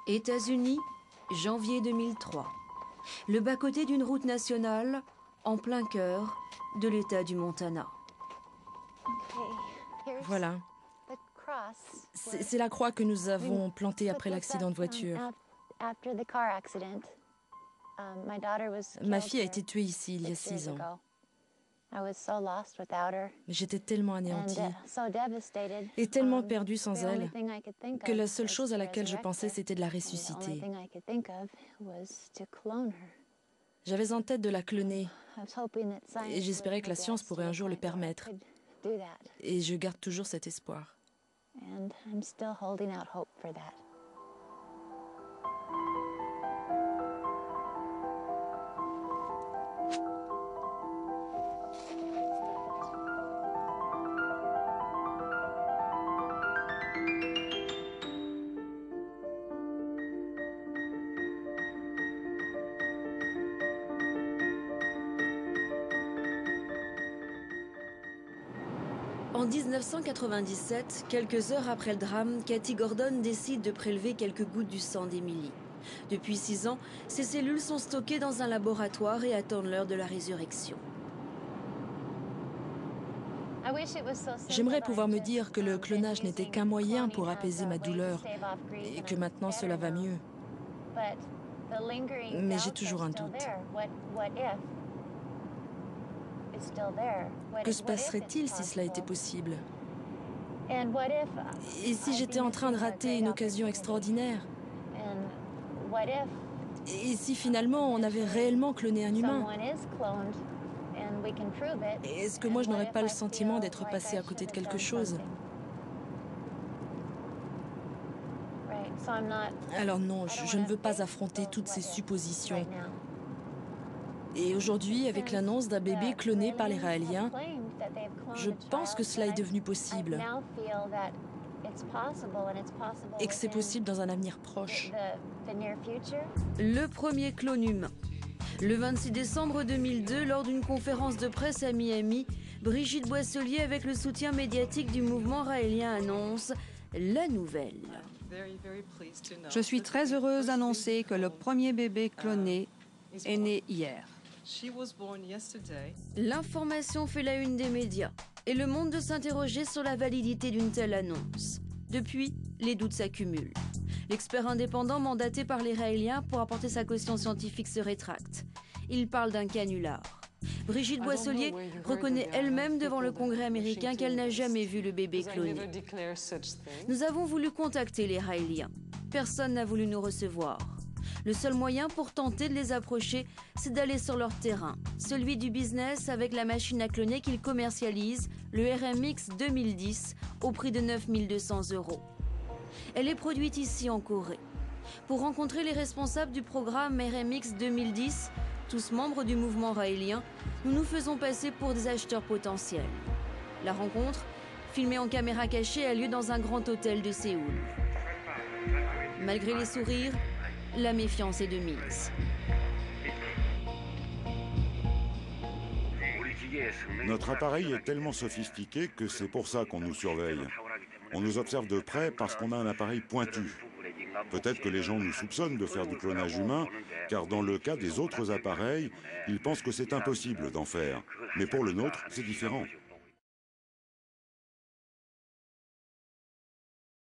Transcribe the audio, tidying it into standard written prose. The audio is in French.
États-Unis, janvier 2003. Le bas-côté d'une route nationale, en plein cœur de l'État du Montana. Voilà. C'est la croix que nous avons plantée après l'accident de voiture. Ma fille a été tuée ici il y a 6 ans. Mais j'étais tellement anéantie et tellement perdue sans elle que la seule chose à laquelle je pensais, c'était de la ressusciter. J'avais en tête de la cloner et j'espérais que la science pourrait un jour le permettre. Et je garde toujours cet espoir. En 1997, quelques heures après le drame, Kathy Gordon décide de prélever quelques gouttes du sang d'Emily. Depuis 6 ans, ces cellules sont stockées dans un laboratoire et attendent l'heure de la résurrection. J'aimerais pouvoir me dire que le clonage n'était qu'un moyen pour apaiser ma douleur et que maintenant cela va mieux. Mais j'ai toujours un doute. Que se passerait-il si cela était possible? Et si j'étais en train de rater une occasion extraordinaire? Et si finalement on avait réellement cloné un humain? Est-ce que moi je n'aurais pas le sentiment d'être passé à côté de quelque chose? Alors non, je ne veux pas affronter toutes ces suppositions. Et aujourd'hui, avec l'annonce d'un bébé cloné par les Raéliens, je pense que cela est devenu possible. Et que c'est possible dans un avenir proche. Le premier clone humain. Le 26 décembre 2002, lors d'une conférence de presse à Miami, Brigitte Boisselier, avec le soutien médiatique du mouvement raélien, annonce la nouvelle. Je suis très heureuse d'annoncer que le premier bébé cloné est né hier. L'information fait la une des médias et le monde de s'interroger sur la validité d'une telle annonce. Depuis, les doutes s'accumulent. L'expert indépendant mandaté par les Raéliens pour apporter sa caution scientifique se rétracte. Il parle d'un canular. Brigitte Boisselier reconnaît elle-même devant le Congrès américain qu'elle n'a jamais vu le bébé cloné. Nous avons voulu contacter les Raéliens. Personne n'a voulu nous recevoir. Le seul moyen pour tenter de les approcher, c'est d'aller sur leur terrain, celui du business avec la machine à cloner qu'ils commercialisent, le RMX 2010, au prix de 9 200 €. Elle est produite ici en Corée. Pour rencontrer les responsables du programme RMX 2010, tous membres du mouvement raélien, nous nous faisons passer pour des acheteurs potentiels. La rencontre, filmée en caméra cachée, a lieu dans un grand hôtel de Séoul. Malgré les sourires, la méfiance est de mise. Notre appareil est tellement sophistiqué que c'est pour ça qu'on nous surveille. On nous observe de près parce qu'on a un appareil pointu. Peut-être que les gens nous soupçonnent de faire du clonage humain, car dans le cas des autres appareils, ils pensent que c'est impossible d'en faire. Mais pour le nôtre, c'est différent.